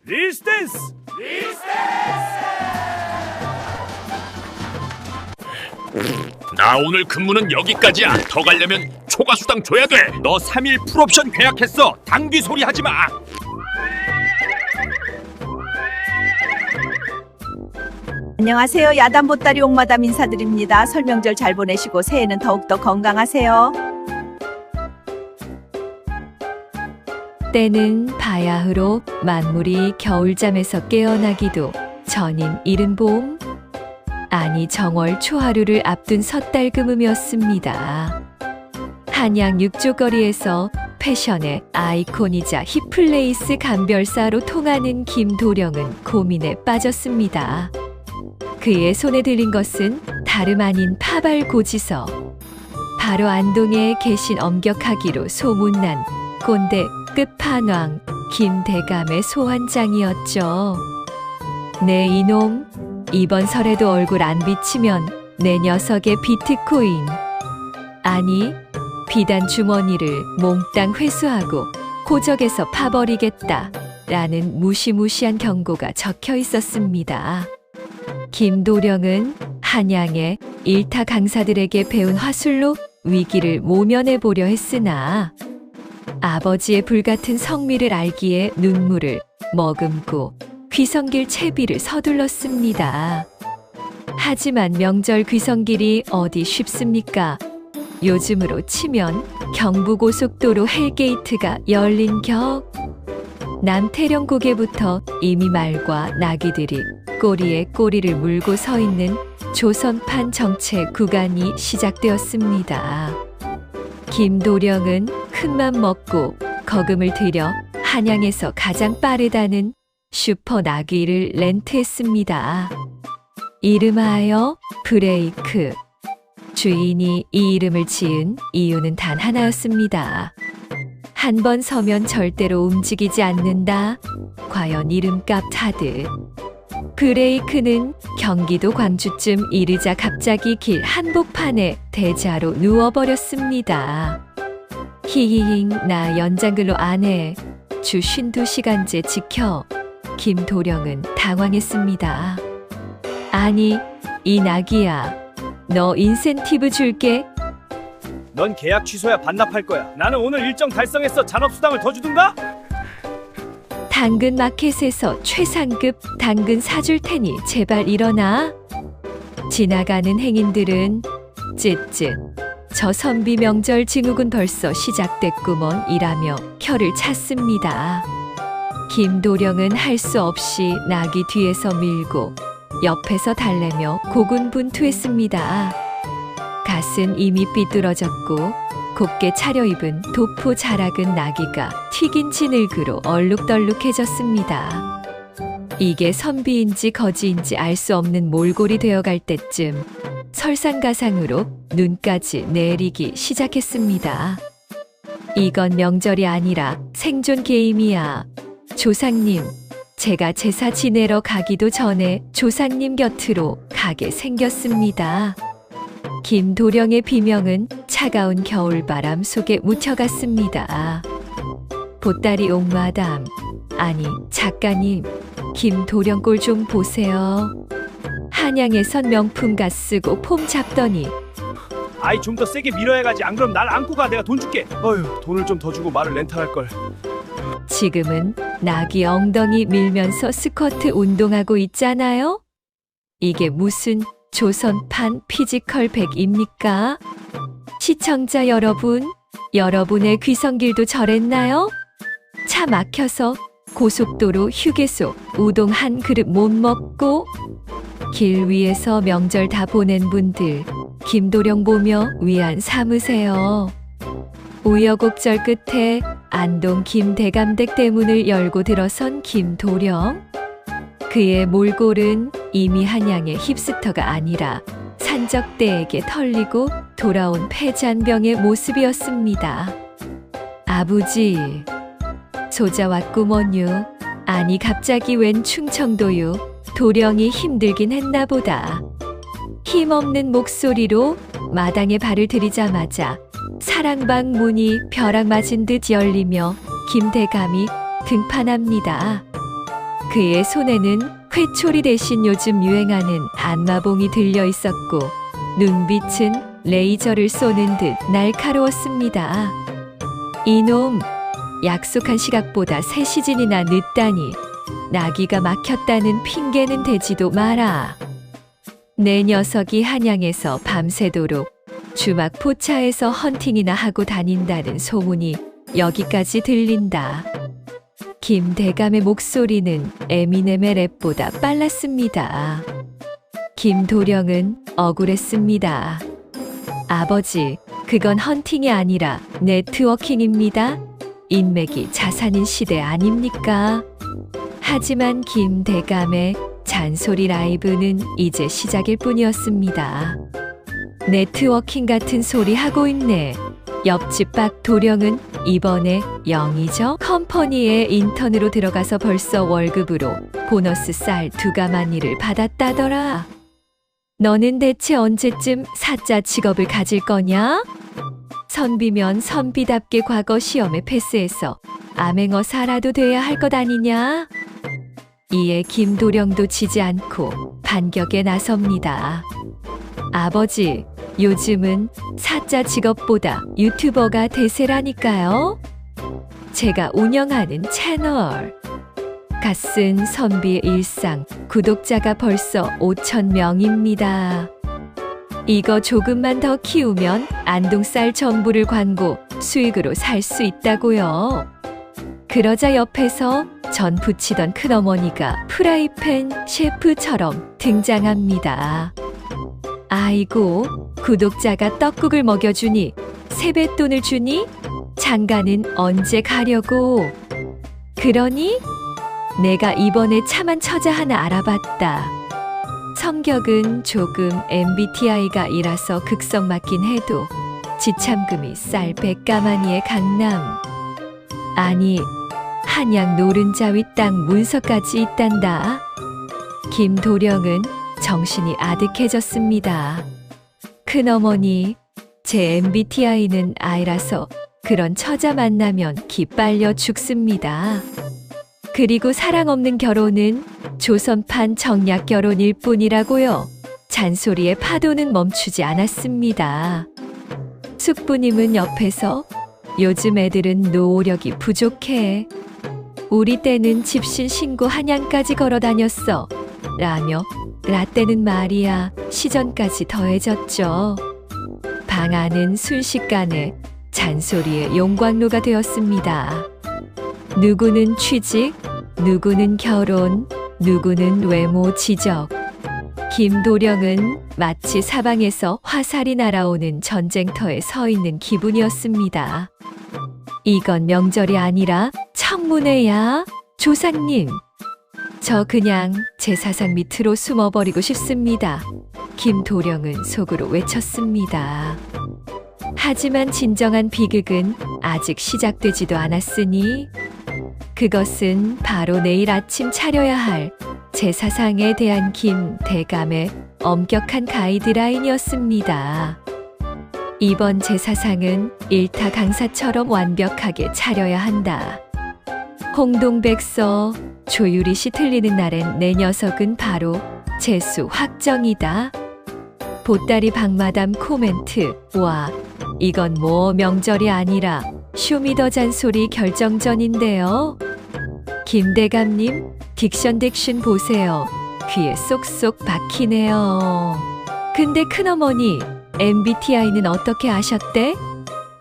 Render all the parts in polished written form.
리스댄스! 나 오늘 근무는 여기까지야. 더 가려면 초과 수당 줘야 돼. 너 3일 풀옵션 계약했어. 당귀 소리 하지 마. 안녕하세요. 야단 보따리 옥마담 인사드립니다. 설명절 잘 보내시고 새해는 더욱더 건강하세요. 때는 바야흐로 만물이 겨울잠에서 깨어나기도 전인 이른 봄, 아니 정월 초하루를 앞둔 섣달 금음이었습니다. 한양 육조거리에서 패션의 아이콘이자 힙플레이스 감별사로 통하는 김도령은 고민에 빠졌습니다. 그의 손에 들린 것은 다름 아닌 파발 고지서. 바로 안동에 계신 엄격하기로 소문난 꼰대 끝판왕 김대감의 소환장이었죠. 네 이놈, 이번 설에도 얼굴 안 비치면 내 녀석의 비트코인, 아니 비단 주머니를 몽땅 회수하고 고적에서 파버리겠다 라는 무시무시한 경고가 적혀 있었습니다. 김도령은 한양의 일타 강사들에게 배운 화술로 위기를 모면해 보려 했으나 아버지의 불같은 성미를 알기에 눈물을 머금고 귀성길 채비를 서둘렀습니다. 하지만 명절 귀성길이 어디 쉽습니까? 요즘으로 치면 경부고속도로 헬게이트가 열린 격. 남태령 고개부터 이미 말과 나귀들이 꼬리에 꼬리를 물고 서 있는 조선판 정체 구간이 시작되었습니다. 김도령은 큰맘 먹고 거금을 들여 한양에서 가장 빠르다는 슈퍼 나귀를 렌트했습니다. 이름하여 브레이크. 주인이 이 이름을 지은 이유는 단 하나였습니다. 한 번 서면 절대로 움직이지 않는다. 과연 이름값 하듯. 브레이크는 경기도 광주쯤 이르자 갑자기 길 한복판에 대자로 누워버렸습니다. 히히힝, 나 연장근로 안 해. 주 52시간째 지켜. 김도령은 당황했습니다. 아니, 이 나귀야. 너 인센티브 줄게. 넌 계약 취소야 반납할 거야. 나는 오늘 일정 달성했어. 잔업수당을 더 주든가? 당근 마켓에서 최상급 당근 사줄 테니 제발 일어나. 지나가는 행인들은 쯧쯧, 저 선비 명절 증후군 벌써 시작됐구먼 이라며 혀를 찼습니다. 김도령은 할 수 없이 나귀 뒤에서 밀고 옆에서 달래며 고군분투했습니다. 갓은 이미 삐뚤어졌고 곱게 차려입은 도포 자락은 나귀가 튀긴 진흙으로 얼룩덜룩해졌습니다. 이게 선비인지 거지인지 알 수 없는 몰골이 되어갈 때쯤 설상가상으로 눈까지 내리기 시작했습니다. 이건 명절이 아니라 생존 게임이야. 조상님, 제가 제사 지내러 가기도 전에 조상님 곁으로 가게 생겼습니다. 김도령의 비명은 차가운 겨울바람 속에 묻혀갔습니다. 보따리 옥마담, 아니 작가님, 김도령 꼴 좀 보세요. 한양에선 명품가 쓰고 폼 잡더니. 아이, 좀 더 세게 밀어야 가지. 안 그럼 날 안고 가. 내가 돈 줄게. 어휴, 돈을 좀 더 주고 말을 렌탈할 걸. 지금은 나귀 엉덩이 밀면서 스쿼트 운동하고 있잖아요? 이게 무슨 조선판 피지컬 100입니까? 시청자 여러분, 여러분의 귀성길도 저랬나요? 차 막혀서 고속도로 휴게소 우동 한 그릇 못 먹고 길 위에서 명절 다 보낸 분들 김도령 보며 위안 삼으세요. 우여곡절 끝에 안동 김대감댁 대문을 열고 들어선 김도령. 그의 몰골은 이미 한양의 힙스터가 아니라 산적대에게 털리고 돌아온 패잔병의 모습이었습니다. 아부지, 소자 왔구먼유. 아니 갑자기 웬 충청도유. 도령이 힘들긴 했나 보다. 힘없는 목소리로 마당에 발을 들이자마자 사랑방 문이 벼락 맞은 듯 열리며 김대감이 등판합니다. 그의 손에는 회초리 대신 요즘 유행하는 안마봉이 들려 있었고 눈빛은 레이저를 쏘는 듯 날카로웠습니다. 이놈, 약속한 시각보다 3시즌이나 늦다니 나기가 막혔다는 핑계는 대지도 마라. 내 녀석이 한양에서 밤새도록 주막 포차에서 헌팅이나 하고 다닌다는 소문이 여기까지 들린다. 김 대감의 목소리는 에미넴의 랩보다 빨랐습니다. 김도령은 억울했습니다. 아버지, 그건 헌팅이 아니라 네트워킹입니다. 인맥이 자산인 시대 아닙니까? 하지만 김 대감의 잔소리 라이브는 이제 시작일 뿐이었습니다. 네트워킹 같은 소리 하고 있네. 옆집 박 도령은 이번에 영이죠? 컴퍼니에 인턴으로 들어가서 벌써 월급으로 보너스 쌀 2가마니를 받았다더라. 너는 대체 언제쯤 사자 직업을 가질 거냐? 선비면 선비답게 과거 시험에 패스해서 암행어사라도 돼야 할 것 아니냐? 이에 김도령도 지지 않고 반격에 나섭니다. 아버지, 요즘은 사자 직업보다 유튜버가 대세라니까요. 제가 운영하는 채널 갓쓴 선비의 일상 구독자가 벌써 5,000명입니다. 이거 조금만 더 키우면 안동쌀 전부를 광고 수익으로 살 수 있다고요. 그러자 옆에서 전 부치던 큰어머니가 프라이팬 셰프처럼 등장합니다. 아이고, 구독자가 떡국을 먹여주니 세뱃돈을 주니 장가는 언제 가려고. 그러니 내가 이번에 참한 처자 하나 알아봤다. 성격은 조금 MBTI가 이라서 극성 맞긴 해도 지참금이 쌀 100가마니의 강남. 아니, 한양 노른자 윗땅 문서까지 있단다. 김도령은 정신이 아득해졌습니다. 큰어머니, 제 MBTI는 I라서 그런 처자 만나면 기빨려 죽습니다. 그리고 사랑 없는 결혼은 조선판 정략 결혼일 뿐이라고요. 잔소리의 파도는 멈추지 않았습니다. 숙부님은 옆에서 요즘 애들은 노력이 부족해. 우리 때는 집신 신고 한양까지 걸어 다녔어. 라며 라떼는 말이야 시전까지 더해졌죠. 방안은 순식간에 잔소리의 용광로가 되었습니다. 누구는 취직, 누구는 결혼, 누구는 외모 지적. 김도령은 마치 사방에서 화살이 날아오는 전쟁터에 서 있는 기분이었습니다. 이건 명절이 아니라 청문회야, 조상님. 저 그냥 제 사상 밑으로 숨어버리고 싶습니다. 김도령은 속으로 외쳤습니다. 하지만 진정한 비극은 아직 시작되지도 않았으니 그것은 바로 내일 아침 차려야 할 제사상에 대한 김 대감의 엄격한 가이드라인이었습니다. 이번 제사상은 일타 강사처럼 완벽하게 차려야 한다. 홍동백서 조유리 씨 틀리는 날엔 내 녀석은 바로 재수 확정이다. 보따리 박마담 코멘트. 와, 이건 뭐 명절이 아니라 쇼미더 잔소리 결정전인데요. 김대감님, 딕션 보세요. 귀에 쏙쏙 박히네요. 근데 큰어머니, MBTI는 어떻게 아셨대?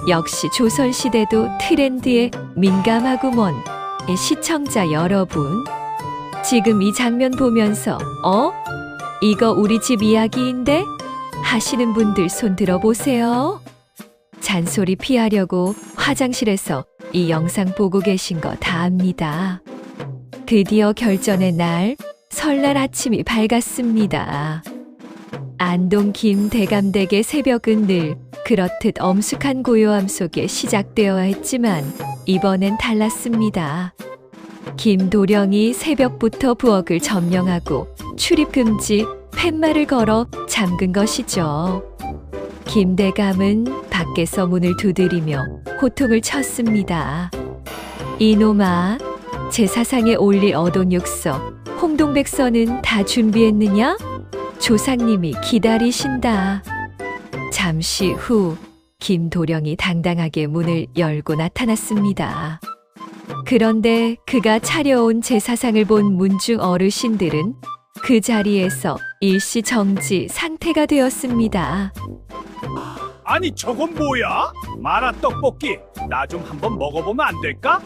역시 조선시대도 트렌드에 민감하구먼. 시청자 여러분, 지금 이 장면 보면서 이거 우리 집 이야기인데? 하시는 분들 손 들어보세요. 잔소리 피하려고 화장실에서 이 영상 보고 계신 거 다 압니다. 드디어 결전의 날, 설날 아침이 밝았습니다. 안동 김 대감댁의 새벽은 늘 그렇듯 엄숙한 고요함 속에 시작되어야 했지만 이번엔 달랐습니다. 김도령이 새벽부터 부엌을 점령하고 출입금지 팻말을 걸어 잠근 것이죠. 김 대감은 밖에서 문을 두드리며 호통을 쳤습니다. 이놈아, 제사상에 올릴 어돈육서, 홍동백서는 다 준비했느냐? 조상님이 기다리신다. 잠시 후 김도령이 당당하게 문을 열고 나타났습니다. 그런데 그가 차려온 제사상을 본 문중 어르신들은 그 자리에서 일시 정지 상태가 되었습니다. 아니 저건 뭐야? 마라 떡볶이. 나 좀 한번 먹어보면 안 될까?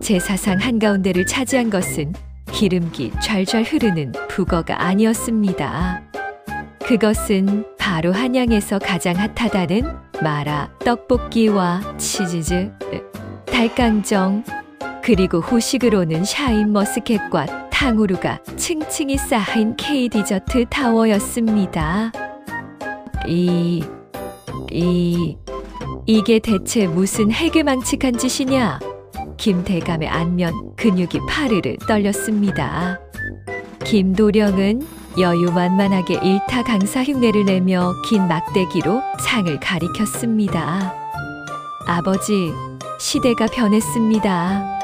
제사상 한가운데를 차지한 것은 기름기 좔좔 흐르는 북어가 아니었습니다. 그것은 바로 한양에서 가장 핫하다는 마라 떡볶이와 치즈즈, 달깡정, 그리고 후식으로는 샤인머스켓과 탕후루가 층층이 쌓인 K 디저트 타워였습니다. 이게 대체 무슨 해괴망측한 짓이냐? 김대감의 안면 근육이 파르르 떨렸습니다. 김도령은 여유만만하게 일타 강사 흉내를 내며 긴 막대기로 상을 가리켰습니다. 아버지, 시대가 변했습니다.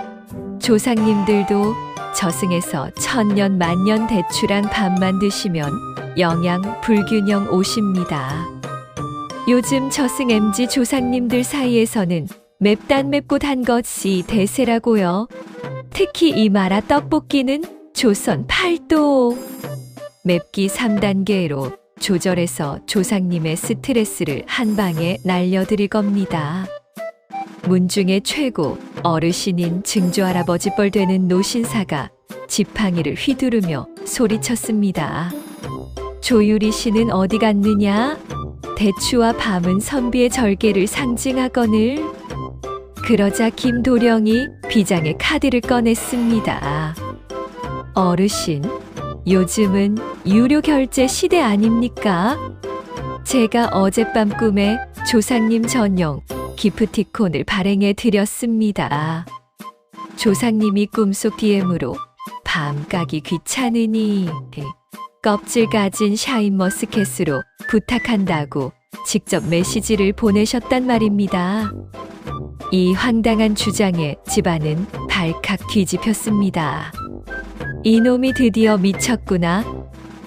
조상님들도 저승에서 천년 만년 대추랑 밥만 드시면 영양 불균형 오십니다. 요즘 저승 MZ 조상님들 사이에서는 맵단 맵고 단 것이 대세라고요. 특히 이 마라 떡볶이는 조선 8도. 맵기 3단계로 조절해서 조상님의 스트레스를 한 방에 날려드릴 겁니다. 문중의 최고 어르신인 증조할아버지 뻘 되는 노신사가 지팡이를 휘두르며 소리쳤습니다. 조유리 씨는 어디 갔느냐? 대추와 밤은 선비의 절개를 상징하거늘. 그러자 김도령이 비장의 카드를 꺼냈습니다. 어르신, 요즘은 유료 결제 시대 아닙니까? 제가 어젯밤 꿈에 조상님 전용 기프티콘을 발행해 드렸습니다. 조상님이 꿈속 DM으로 밤 까기 귀찮으니 껍질 가진 샤인머스켓으로 부탁한다고 직접 메시지를 보내셨단 말입니다. 이 황당한 주장에 집안은 발칵 뒤집혔습니다. 이놈이 드디어 미쳤구나.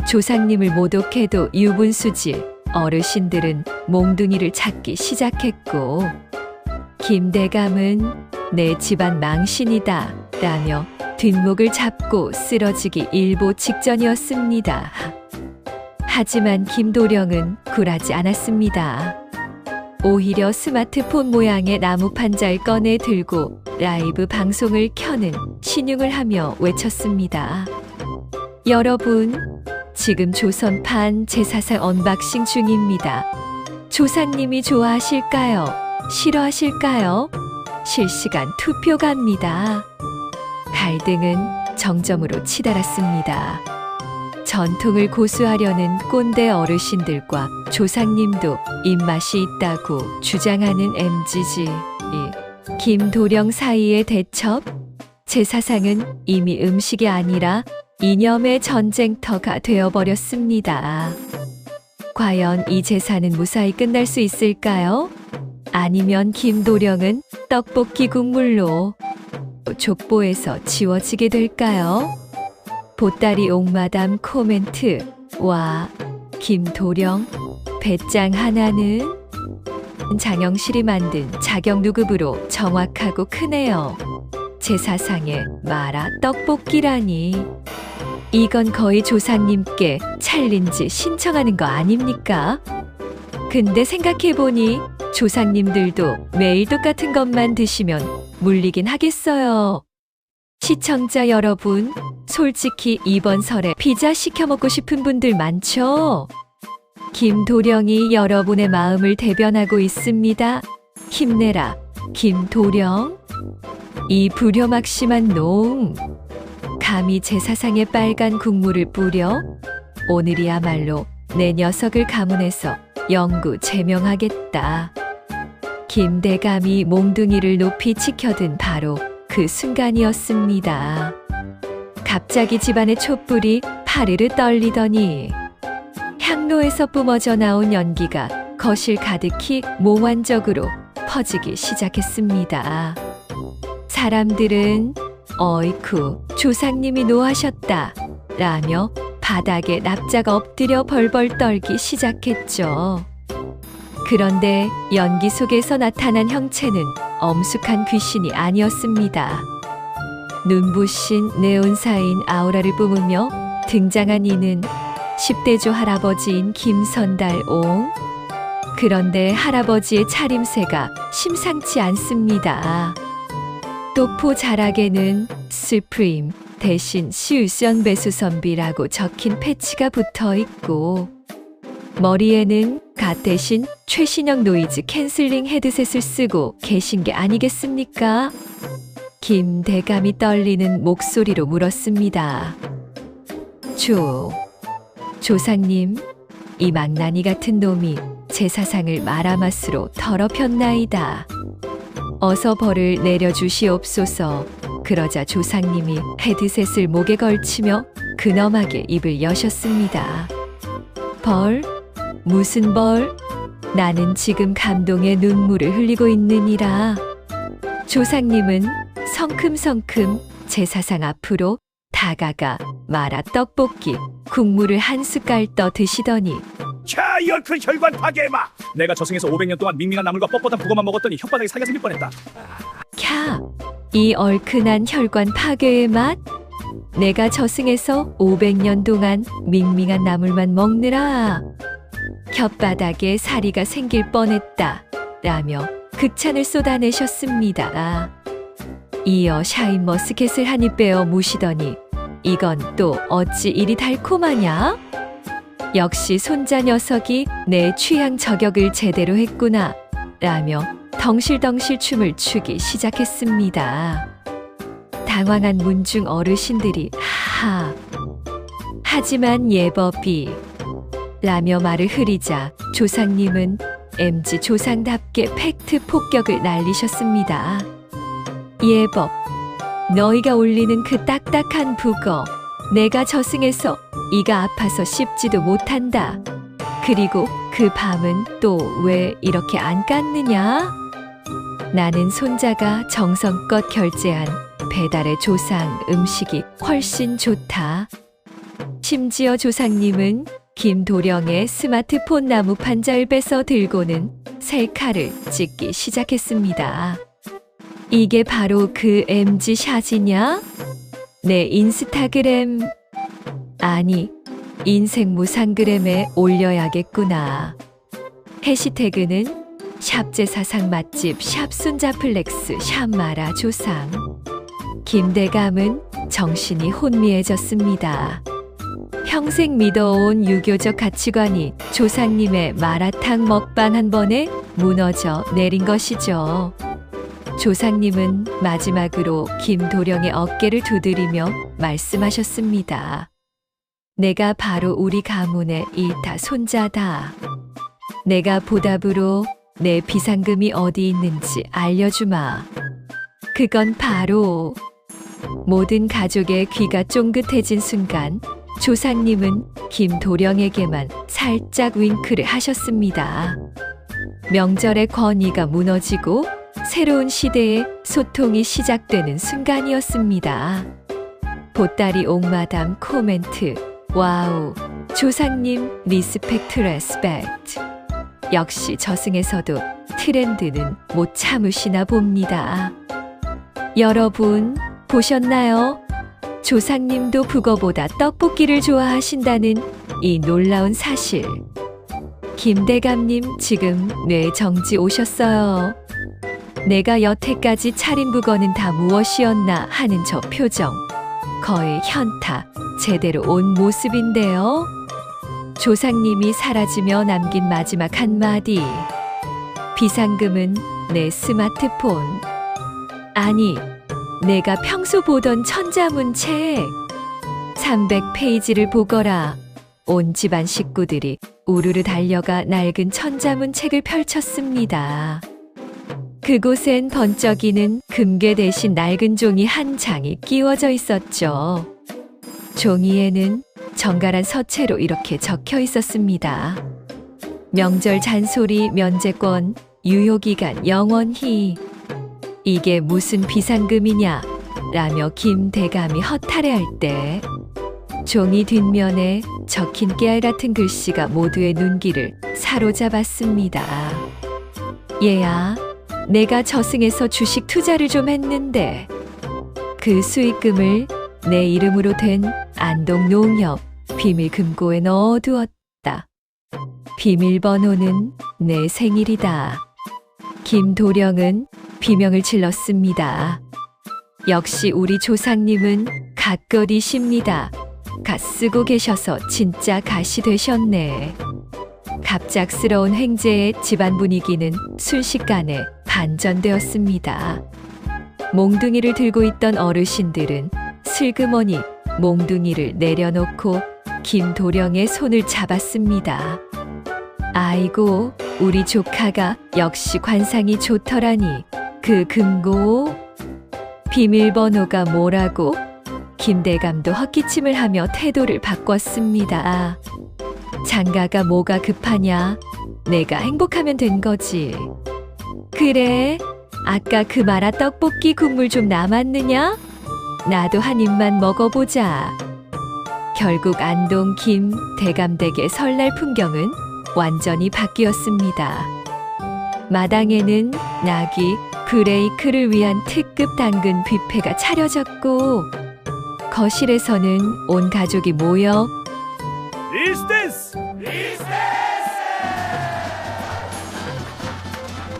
조상님을 모독해도 유분수질. 어르신들은 몽둥이를 찾기 시작했고, 김대감은 내 집안 망신이다 라며 뒷목을 잡고 쓰러지기 일보 직전이었습니다. 하지만 김도령은 굴하지 않았습니다. 오히려 스마트폰 모양의 나무 판자를 꺼내 들고 라이브 방송을 켜는 신용을 하며 외쳤습니다. 여러분, 지금 조선판 제사상 언박싱 중입니다. 조상님이 좋아하실까요? 싫어하실까요? 실시간 투표 갑니다. 갈등은 정점으로 치달았습니다. 전통을 고수하려는 꼰대 어르신들과 조상님도 입맛이 있다고 주장하는 MZG 김도령 사이의 대첩. 제사상은 이미 음식이 아니라 이념의 전쟁터가 되어버렸습니다. 과연 이 제사는 무사히 끝날 수 있을까요? 아니면 김도령은 떡볶이 국물로 족보에서 지워지게 될까요? 보따리 옥마담 코멘트. 와, 김도령 배짱 하나는 장영실이 만든 자경 누급으로 정확하고 크네요. 제사상의 마라 떡볶이라니. 이건 거의 조상님께 챌린지 신청하는 거 아닙니까? 근데 생각해보니 조상님들도 매일 똑같은 것만 드시면 물리긴 하겠어요. 시청자 여러분, 솔직히 이번 설에 피자 시켜 먹고 싶은 분들 많죠? 김도령이 여러분의 마음을 대변하고 있습니다. 힘내라, 김도령. 이 불효막심한 놈. 감히 제사상에 빨간 국물을 뿌려? 오늘이야말로 내 녀석을 가문해서 영구 제명하겠다. 김대감이 몽둥이를 높이 치켜든 바로 그 순간이었습니다. 갑자기 집안의 촛불이 파르르 떨리더니 향로에서 뿜어져 나온 연기가 거실 가득히 몽환적으로 퍼지기 시작했습니다. 사람들은 어이쿠, 조상님이 노하셨다 라며 바닥에 납작 엎드려 벌벌 떨기 시작했죠. 그런데 연기 속에서 나타난 형체는 엄숙한 귀신이 아니었습니다. 눈부신 네온사인 아우라를 뿜으며 등장한 이는 10대조 할아버지인 김선달옹. 그런데 할아버지의 차림새가 심상치 않습니다. 또포 자락에는 스프림 대신 시우션 배수선비라고 적힌 패치가 붙어 있고, 머리에는 갓 대신 최신형 노이즈 캔슬링 헤드셋을 쓰고 계신 게 아니겠습니까? 김 대감이 떨리는 목소리로 물었습니다. 조상님, 이 망나니 같은 놈이 제 사상을 말아맛으로 더럽혔나이다. 어서 벌을 내려주시옵소서. 그러자 조상님이 헤드셋을 목에 걸치며 근엄하게 입을 여셨습니다. 벌? 무슨 벌? 나는 지금 감동의 눈물을 흘리고 있느니라. 조상님은 성큼성큼 제 사상 앞으로 다가가 마라 떡볶이 국물을 한 숟갈 떠 드시더니 자, 이 얼큰 혈관 파괴해봐. 내가 저승에서 500년 동안 밍밍한 나물과 뻣뻣한 북어만 먹었더니 혓바닥에 살가 생길 뻔했다. 캬, 이 얼큰한 혈관 파괴의 맛? 내가 저승에서 500년 동안 밍밍한 나물만 먹느라 혓바닥에 사리가 생길 뻔했다 라며 극찬을 쏟아내셨습니다. 이어 샤인머스켓을 한 입 빼어 무시더니 이건 또 어찌 이리 달콤하냐? 역시 손자 녀석이 내 취향 저격을 제대로 했구나 라며 덩실덩실 춤을 추기 시작했습니다. 당황한 문중 어르신들이 하하, 하지만 예법이 라며 말을 흐리자 조상님은 MG 조상답게 팩트 폭격을 날리셨습니다. 예법, 너희가 올리는 그 딱딱한 북어, 내가 저승에서 이가 아파서 씹지도 못한다. 그리고 그 밤은 또 왜 이렇게 안 깠느냐? 나는 손자가 정성껏 결제한 배달의 조상 음식이 훨씬 좋다. 심지어 조상님은 김도령의 스마트폰 나무 판자를 빼서 들고는 셀카를 찍기 시작했습니다. 이게 바로 그 MG 샷이냐? 내 인스타그램, 아니 인생 무상그램에 올려야겠구나. 해시태그는 샵제사상 맛집 샵순자플렉스 샵마라 조상. 김대감은 정신이 혼미해졌습니다. 평생 믿어온 유교적 가치관이 조상님의 마라탕 먹방 한 번에 무너져 내린 것이죠. 조상님은 마지막으로 김도령의 어깨를 두드리며 말씀하셨습니다. 내가 바로 우리 가문의 일타 손자다. 내가 보답으로 내 비상금이 어디 있는지 알려주마. 그건 바로. 모든 가족의 귀가 쫑긋해진 순간 조상님은 김도령에게만 살짝 윙크를 하셨습니다. 명절의 권위가 무너지고 새로운 시대의 소통이 시작되는 순간이었습니다. 보따리 옥마담 코멘트. 와우, 조상님 리스펙트 레스펙트. 역시 저승에서도 트렌드는 못 참으시나 봅니다. 여러분 보셨나요? 조상님도 북어보다 떡볶이를 좋아하신다는 이 놀라운 사실. 김대감님 지금 뇌 정지 오셨어요. 내가 여태까지 차린 북어는 다 무엇이었나 하는 저 표정. 거의 현타 제대로 온 모습인데요. 조상님이 사라지며 남긴 마지막 한마디. 비상금은 내 스마트폰. 아니, 내가 평소 보던 천자문책 300페이지를 보거라. 온 집안 식구들이 우르르 달려가 낡은 천자문책을 펼쳤습니다. 그곳엔 번쩍이는 금괴 대신 낡은 종이 한 장이 끼워져 있었죠. 종이에는 정갈한 서체로 이렇게 적혀 있었습니다. 명절 잔소리 면제권, 유효기간 영원히. 이게 무슨 비상금이냐? 라며 김대감이 허탈해할 때 종이 뒷면에 적힌 깨알 같은 글씨가 모두의 눈길을 사로잡았습니다. 얘야, 내가 저승에서 주식 투자를 좀 했는데 그 수익금을 내 이름으로 된 안동농협 비밀금고에 넣어두었다. 비밀번호는 내 생일이다. 김도령은 비명을 질렀습니다. 역시 우리 조상님은 갓거리십니다. 갓 쓰고 계셔서 진짜 갓이 되셨네. 갑작스러운 횡재에 집안 분위기는 순식간에 반전되었습니다. 몽둥이를 들고 있던 어르신들은 슬그머니 몽둥이를 내려놓고 김도령의 손을 잡았습니다. 아이고, 우리 조카가 역시 관상이 좋더라니. 그 금고 비밀번호가 뭐라고? 김대감도 헛기침을 하며 태도를 바꿨습니다. 장가가 뭐가 급하냐? 내가 행복하면 된 거지. 그래, 아까 그 마라 떡볶이 국물 좀 남았느냐? 나도 한 입만 먹어보자. 결국 안동 김대감 댁의 설날 풍경은 완전히 바뀌었습니다. 마당에는 낙이 브레이크를 위한 특급 당근 뷔페가 차려졌고 거실에서는 온 가족이 모여 리스댄스!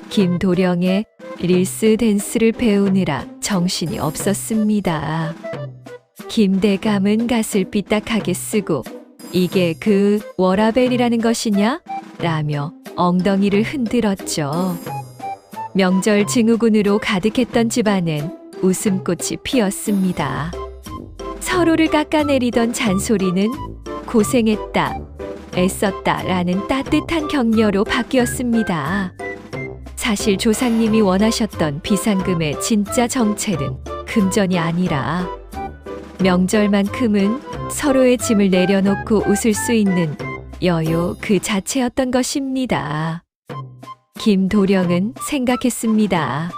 김도령의 릴스 댄스를 배우느라 정신이 없었습니다. 김대감은 갓을 삐딱하게 쓰고 이게 그 워라벨이라는 것이냐? 라며 엉덩이를 흔들었죠. 명절 증후군으로 가득했던 집안엔 웃음꽃이 피었습니다. 서로를 깎아내리던 잔소리는 고생했다, 애썼다 라는 따뜻한 격려로 바뀌었습니다. 사실 조상님이 원하셨던 비상금의 진짜 정체는 금전이 아니라 명절만큼은 서로의 짐을 내려놓고 웃을 수 있는 여유 그 자체였던 것입니다. 김도령은 생각했습니다.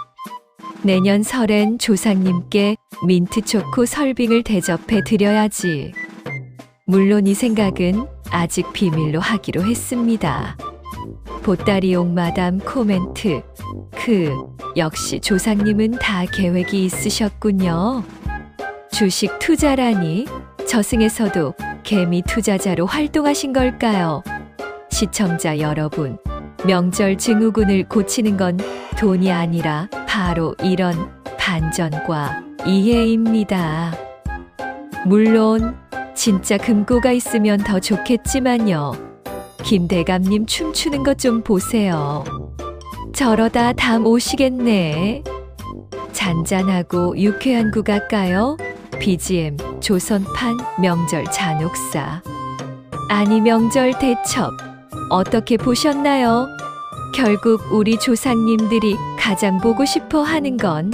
내년 설엔 조상님께 민트초코 설빙을 대접해 드려야지. 물론 이 생각은 아직 비밀로 하기로 했습니다. 보따리 옥마담 코멘트. 역시 조상님은 다 계획이 있으셨군요. 주식 투자라니 저승에서도 개미 투자자로 활동하신 걸까요? 시청자 여러분, 명절 증후군을 고치는 건 돈이 아니라 바로 이런 반전과 이해입니다. 물론 진짜 금고가 있으면 더 좋겠지만요. 김대감님 춤추는 것 좀 보세요. 저러다 담 오시겠네. 잔잔하고 유쾌한 국악가요? BGM 조선판 명절 잔혹사. 아니 명절 대첩 어떻게 보셨나요? 결국 우리 조상님들이 가장 보고 싶어 하는 건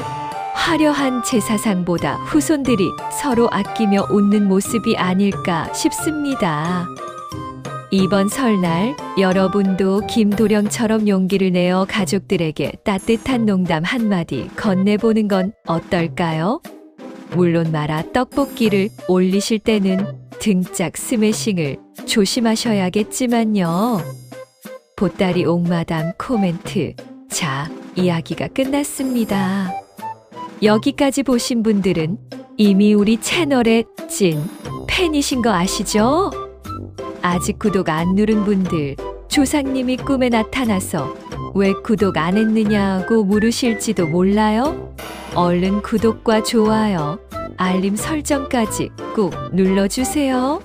화려한 제사상보다 후손들이 서로 아끼며 웃는 모습이 아닐까 싶습니다. 이번 설날 여러분도 김도령처럼 용기를 내어 가족들에게 따뜻한 농담 한마디 건네보는 건 어떨까요? 물론 마라 떡볶이를 올리실 때는 등짝 스매싱을 조심하셔야겠지만요. 보따리 옥마담 코멘트. 자, 이야기가 끝났습니다. 여기까지 보신 분들은 이미 우리 채널의 찐 팬이신 거 아시죠? 아직 구독 안 누른 분들, 조상님이 꿈에 나타나서 왜 구독 안 했느냐고 물으실지도 몰라요? 얼른 구독과 좋아요, 알림 설정까지 꼭 눌러주세요.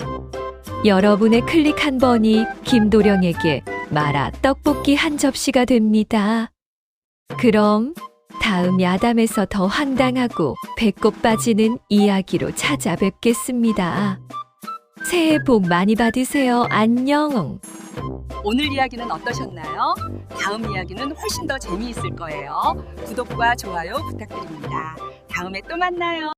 여러분의 클릭 한 번이 김도령에게 마라 떡볶이 한 접시가 됩니다. 그럼 다음 야담에서 더 황당하고 배꼽 빠지는 이야기로 찾아뵙겠습니다. 새해 복 많이 받으세요. 안녕. 오늘 이야기는 어떠셨나요? 다음 이야기는 훨씬 더 재미있을 거예요. 구독과 좋아요 부탁드립니다. 다음에 또 만나요.